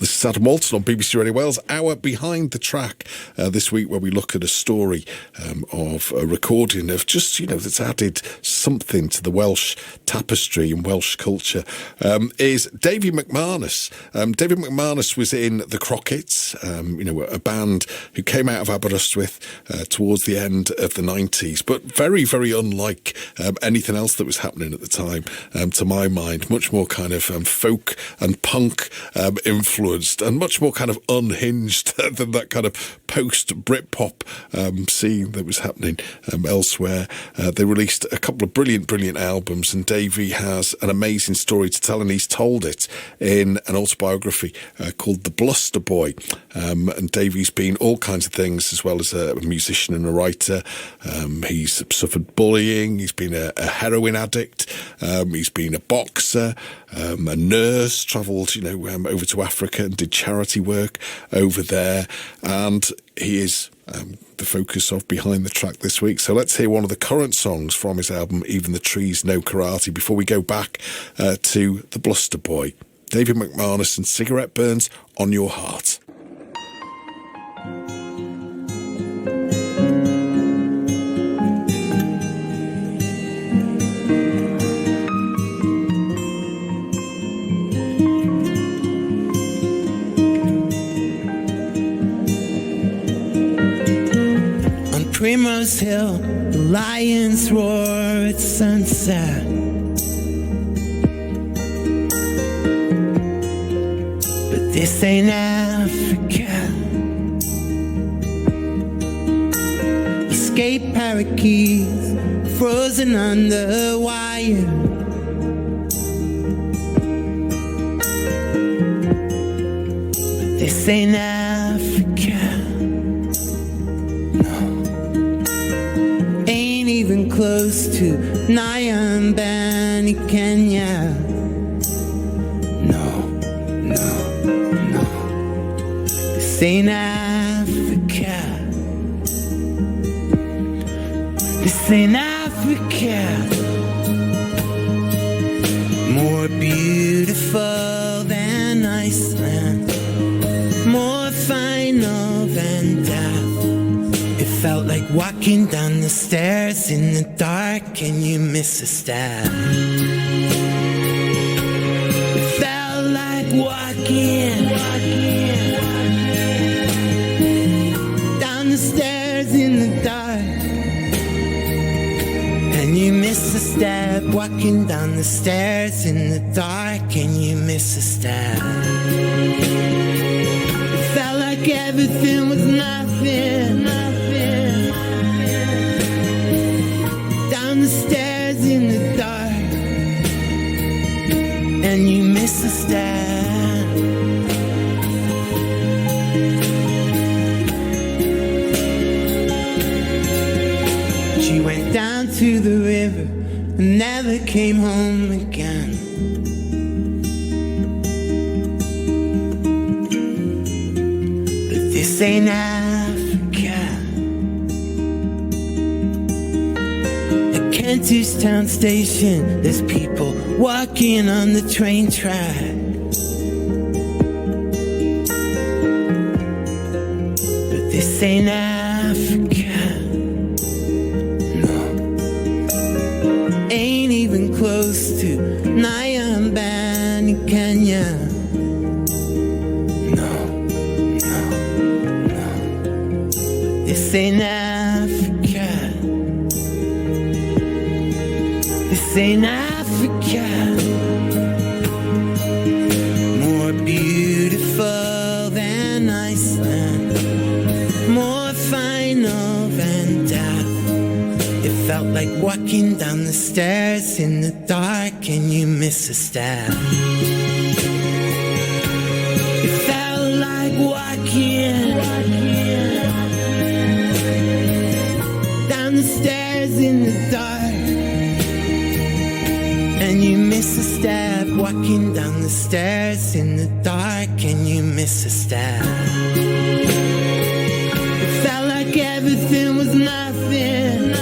This is Adam Walton on BBC Radio Wales, our Behind the Track this week, where we look at a story of a recording of just, that's added something to the Welsh tapestry and Welsh culture, is Davey MacManus. Davey MacManus was in the Crockett, a band who came out of Aberystwyth towards the end of the 90s, but very, very unlike anything else that was happening at the time, to my mind. Much more kind of folk and punk influenced and much more kind of unhinged than that kind of post-Britpop scene that was happening elsewhere. They released a couple of brilliant albums, and Davey has an amazing story to tell, and he's told it in an autobiography called The Bluster Boy. And Davey's been all kinds of things, as well as a musician and a writer. He's suffered bullying, he's been a heroin addict, he's been a boxer, a nurse, travelled over to Africa and did charity work over there, and he is the focus of Behind the Track this week. So let's hear one of the current songs from his album Even the Trees Know Karate before we go back to The Bluster Boy. David MacManus and Cigarette Burns on Your Heart. Primrose Hill, the lions roar at sunset. But this ain't Africa. Escape parakeets frozen under wire. But this ain't Africa. Even close to Nyambani, Kenya. No. This ain't Africa. This ain't Africa. More beautiful than Iceland, more final than death. It felt like walking down the stairs in the dark and you miss a step. It felt like walking down the stairs in the dark and you miss a step. Walking down the stairs in the dark and you miss a step. It felt like everything was nothing. The stairs in the dark and you miss a step. She went down to the river and never came home again. But this ain't Kentish Town Station, there's people walking on the train track. But this ain't Africa. No. Ain't even close to Nyambani, Kenya. No. This ain't Africa. This ain't Africa. More beautiful than Iceland, more final than death. It felt like walking down the stairs in the dark and you miss a step. It felt like walking down the stairs in the dark and you miss a step. Walking down the stairs in the dark and you miss a step. It felt like everything was nothing.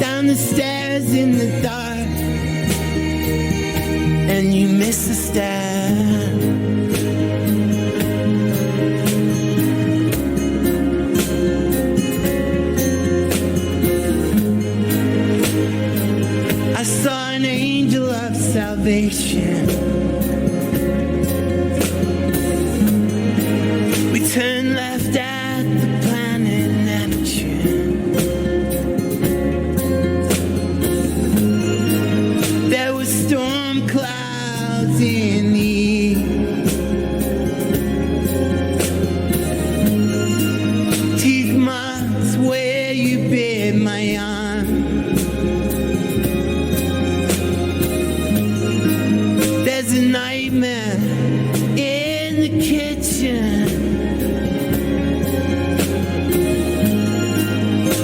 Down the stairs in the dark and you miss place to stand. I saw an angel of salvation. We turned left at the planet Neptune. There were storm clouds in the east. Teeth marks where you bit my arm. There's a nightmare in the kitchen.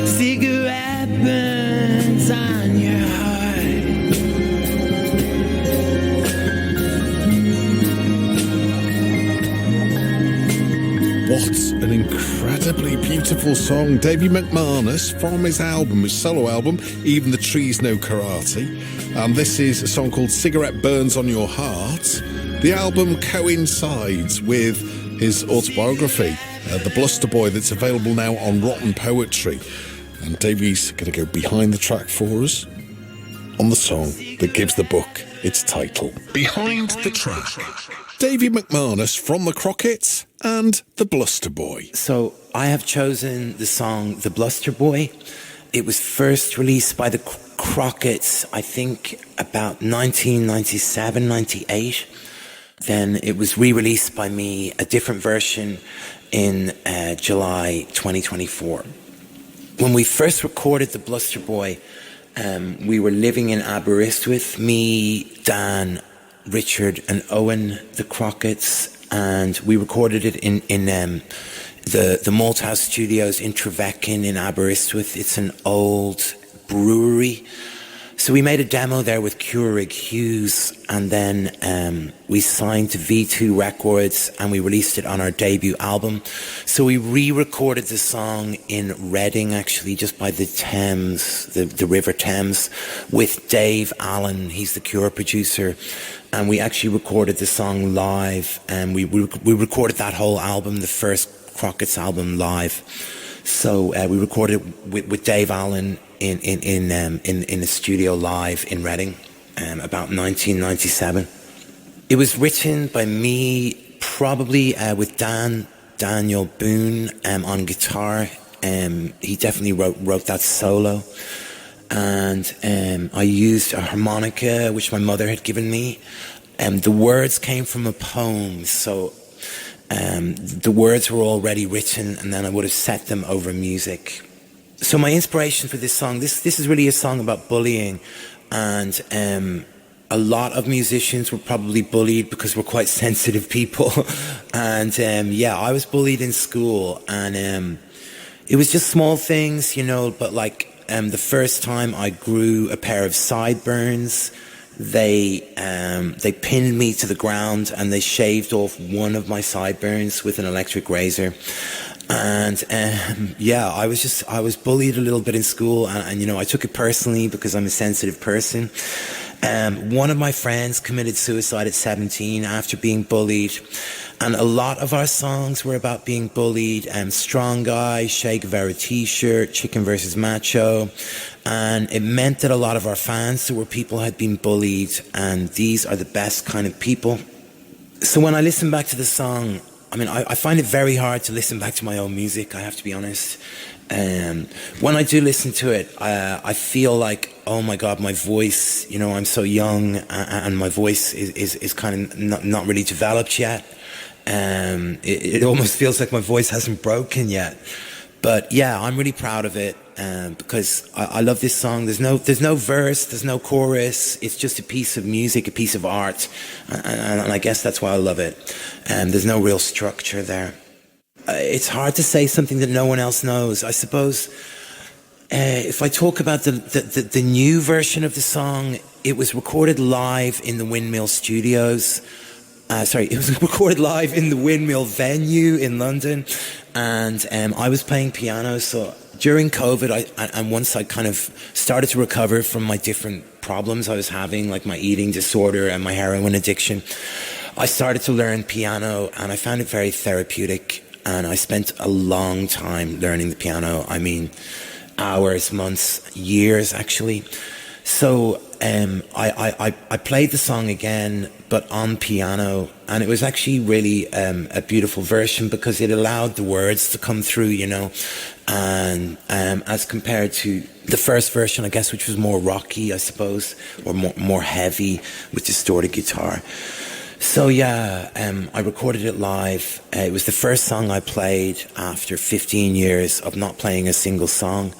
Cigarette burns on your heart. What an incredibly beautiful song. Davey MacManus from his album, his solo album, Even the Trees Know Karate. And this is a song called Cigarette Burns on Your Heart. The album coincides with his autobiography, The Bluster Boy, that's available now on Rotten Poetry. And Davey's going to go behind the track for us on the song that gives the book its title. Behind the Track. Davey MacManus from the Crockett and The Bluster Boy. So I have chosen the song The Bluster Boy. It was first released by the Crockett's, I think, about 1997, 98. Then it was re-released by me, a different version, in July 2024. When we first recorded The Bluster Boy, we were living in Aberystwyth, me, Dan, Richard and Owen, the Crocketts, and we recorded it in the Malthouse Studios in Treveccan in Aberystwyth. It's an old brewery. So we made a demo there with Keurig Hughes, and then we signed to V2 Records and we released it on our debut album. So we re-recorded the song in Reading, actually, just by the Thames, the River Thames, with Dave Allen. He's the Cure producer. And we actually recorded the song live, and we recorded that whole album, the first Crockett's album, live. So we recorded it with Dave Allen in a studio live in Reading, about 1997. It was written by me, probably with Daniel Boone on guitar. He definitely wrote that solo. And I used a harmonica, which my mother had given me. The words came from a poem, so the words were already written, and then I would have set them over music. So my inspiration for this song, this is really a song about bullying, and a lot of musicians were probably bullied because we're quite sensitive people. And I was bullied in school, and it was just small things, but like the first time I grew a pair of sideburns, they pinned me to the ground and they shaved off one of my sideburns with an electric razor. And I was bullied a little bit in school, and I took it personally because I'm a sensitive person. One of my friends committed suicide at 17 after being bullied, and a lot of our songs were about being bullied. Strong Guy, Che Guevara T-shirt, Chicken versus Macho, and it meant that a lot of our fans, there were people who had been bullied, and these are the best kind of people. So when I listen back to the song, I find it very hard to listen back to my own music, I have to be honest. When I do listen to it, I feel like, oh my God, my voice, I'm so young, and my voice is kind of not really developed yet. It almost feels like my voice hasn't broken yet. But yeah, I'm really proud of it, because I love this song. There's no verse, there's no chorus. It's just a piece of music, a piece of art, and I guess that's why I love it. There's no real structure there. It's hard to say something that no one else knows. I suppose if I talk about the new version of the song, it was recorded live in the Windmill Studios. It was recorded live in the Windmill venue in London, and I was playing piano, so during COVID, and once I kind of started to recover from my different problems I was having, like my eating disorder and my heroin addiction, I started to learn piano, and I found it very therapeutic. And I spent a long time learning the piano. I mean, hours, months, years, actually. So I played the song again, but on piano, and it was actually really a beautiful version because it allowed the words to come through, you know, and as compared to the first version, I guess, which was more rocky, I suppose, or more heavy with distorted guitar. So yeah, I recorded it live. It was the first song I played after 15 years of not playing a single song,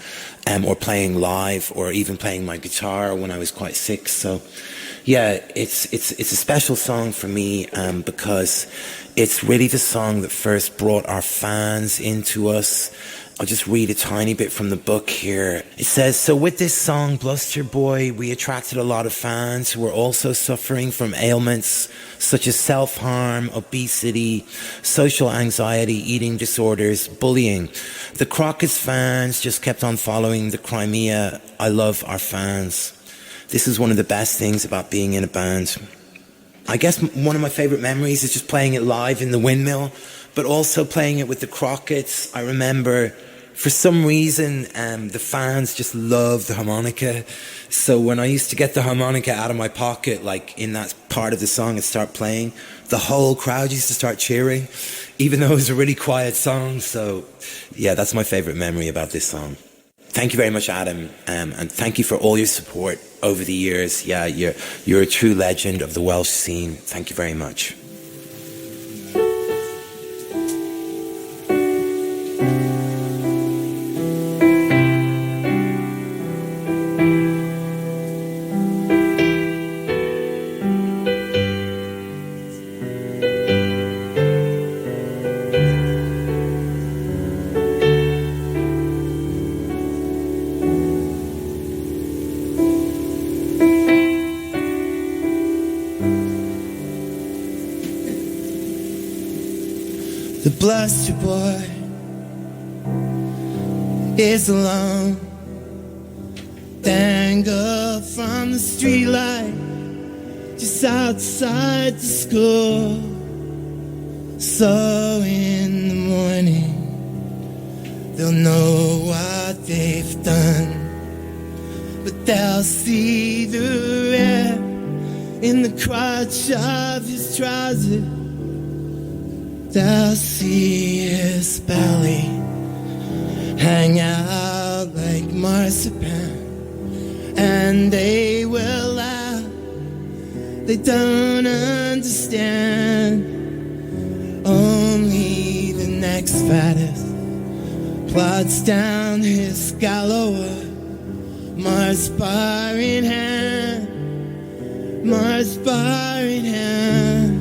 or playing live, or even playing my guitar when I was quite sick. So yeah, it's a special song for me, because it's really the song that first brought our fans into us. I'll just read a tiny bit from the book here. It says, so with this song, Bluster Boy, we attracted a lot of fans who were also suffering from ailments such as self-harm, obesity, social anxiety, eating disorders, bullying. The Crockett's fans just kept on following the Crimea. I love our fans. This is one of the best things about being in a band. I guess one of my favorite memories is just playing it live in the Windmill, but also playing it with the Crockett's. I remember, for some reason, the fans just love the harmonica. So when I used to get the harmonica out of my pocket, like in that part of the song, and start playing, the whole crowd used to start cheering, even though it was a really quiet song. So yeah, that's my favorite memory about this song. Thank you very much, Adam, and thank you for all your support over the years. Yeah, you're a true legend of the Welsh scene. Thank you very much. The Bluster Boy is alone, dangled from the streetlight just outside the school. So in the morning they'll know what they've done, but they'll see the red in the crotch of his trousers. They'll see his belly hang out like marzipan, and they will laugh. They don't understand. Only the next fattest plods down his gallows, Mars bar in hand, Mars bar in hand.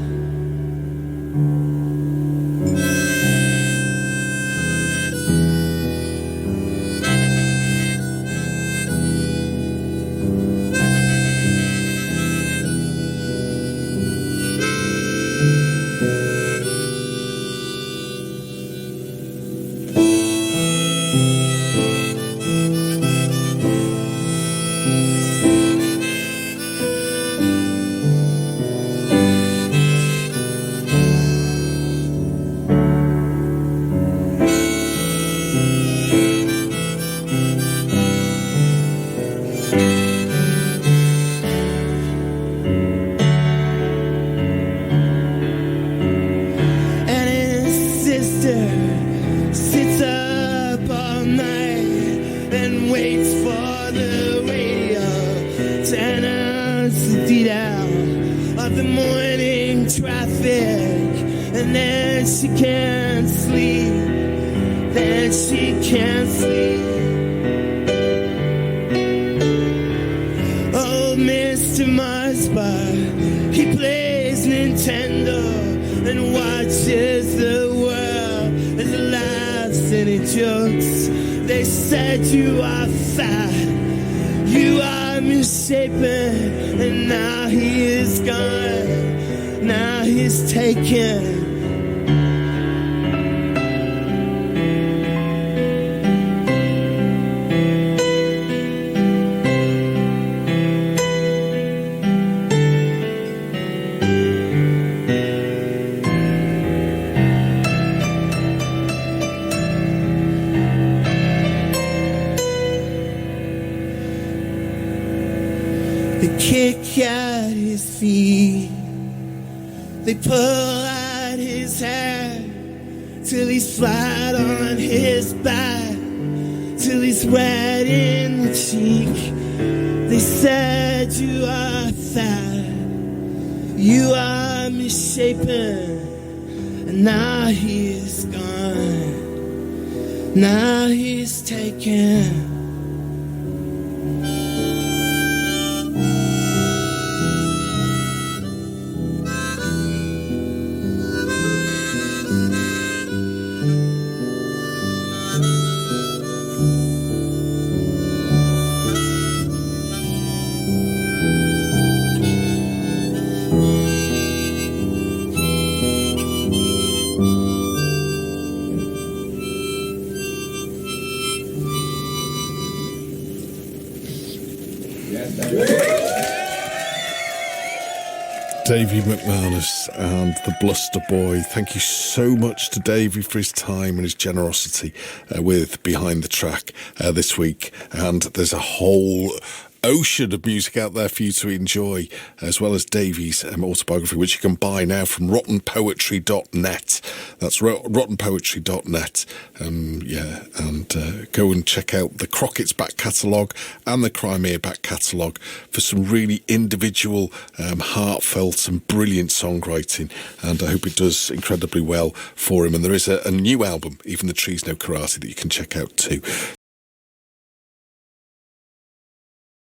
Sits up all night and waits for the radio to announce the detail of the morning traffic. And then she can't sleep, then she can't sleep. Oh, Mr. Marsbar, he plays Nintendo and watches the world as it laughs and it jokes. They said you are fat, you are misshapen, and now he is gone, now he's taken. his feet. They pull out his hair till he's flat on his back, till he's red in the cheek. They said you are fat, you are misshapen, and now he is gone, now he's taken. Davey MacManus and the Bluster Boy. Thank you so much to Davey for his time and his generosity with Behind the Track this week. And there's a whole ocean of music out there for you to enjoy, as well as Davey's autobiography, which you can buy now from rottenpoetry.net. That's rottenpoetry.net. And go and check out the Crockett's back catalogue and the Crimea back catalogue for some really individual, heartfelt and brilliant songwriting. And I hope it does incredibly well for him. And there is a new album, Even the Trees Know Karate, that you can check out too.